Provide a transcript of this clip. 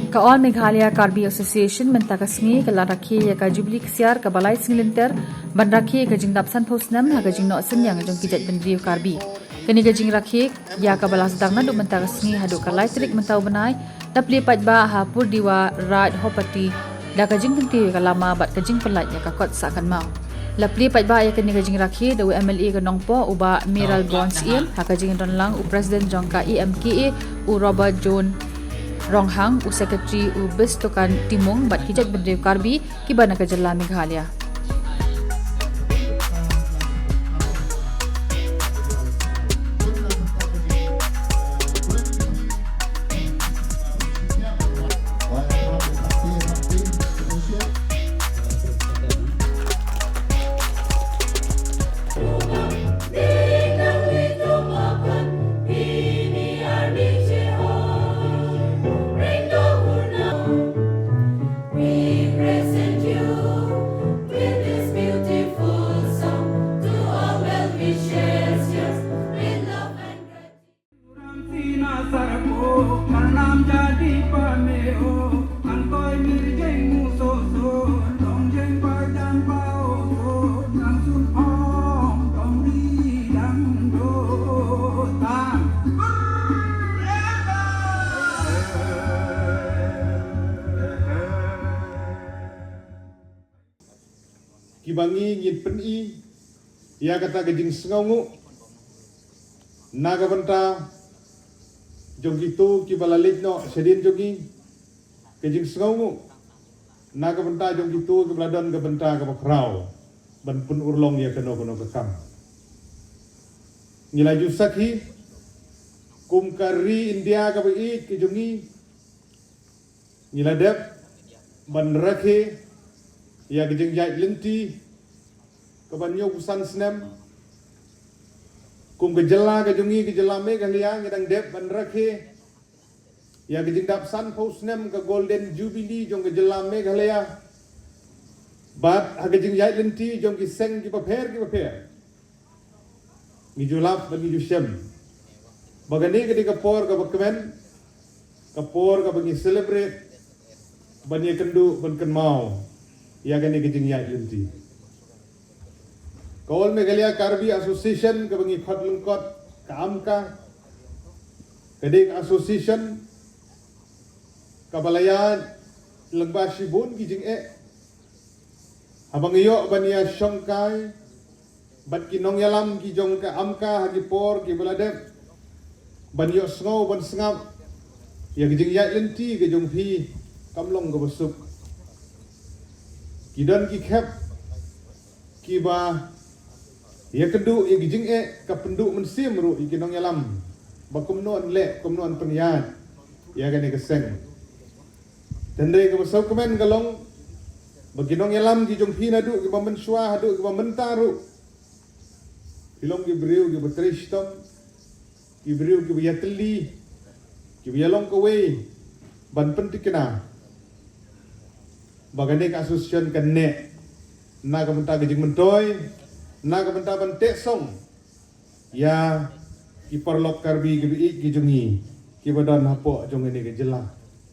Ka-All Meghalaya Karbi Association mentakasngi ke laraki ya ka jubli kesiar ke balai singilinter ban rakhi ke jing dapsan posnam ha ke jing no sen yang jong kijat bendriu Karbi. Kini ke jing rakhi ya ka balas dang nadu mentakasngi hadu ka laitrik mentau benai dapli pajba ha pur diwa rad hopati da ka jing tenti ka lama bat ke jing pelat ya ka kot sakan mau. Lapli pajba ya kini ke jing rakhi da MLA ke nongpo uba Miral Bronze Iem ha ke jing don lang u President jongka EMKA u Robert John Ronghang u Secretary u Bestokan Timung bat kijat bendriu Karbi kibana ke Jela Meghalaya. Kibangi ngit peni ia kata gejing sengaungu naga benta jong gitu kibalalik no sedin jogi gejing sengaungu naga benta jong gitu kibaladon ke benta ke bakrau ban pun urlong ia keno kekam ngilaju sakhi kumkari India ke bai ke jongi ngiladep ban rakhe ya gejeng jait lenti kebanyo kusan snem kum gejela gejungi gejela Meghalaya ngedang dep ban rakhe ya gejeng dapsan posnem ke Golden Jubilee jong gejela Meghalaya bat ha gejeng jait lenti jong kiseng ki paper ngijulap ban ngijusem bagani ke kapor ke bakmen kapor ke bagi celebrate ban ye kendu ban ken mau ya gani gejing ya lunti Ka-All Meghalaya Karbi Association ke bangi khot lengkot ka amka keding association kabalaya lengba shibun gijing habang iyo bania shongkai bat kinong yalam ki jong ka amka hagi por ki baladep banyo snow ban sengap ya gijing ya lunti ke jong phi kamlong ke besuk kidan ki khep ki ba ya kedu ya gijing ka penduk mensim ru ikinong yalam ba kumnon le kumnon penyan ya gani keseng tendai ke besau kemen galong baginong yalam ki jong pina du ki ba mensua hadu ki ba mentaru ilong ki briu ki betristom ki briu ki yatli ki yalong ko we ban pentikena bagane ka association kan ne na ka menta gejing mentoy na ka menta ban tesong ya ki perlok Karbi ki jongi ki badan hapo jong ini ke Jela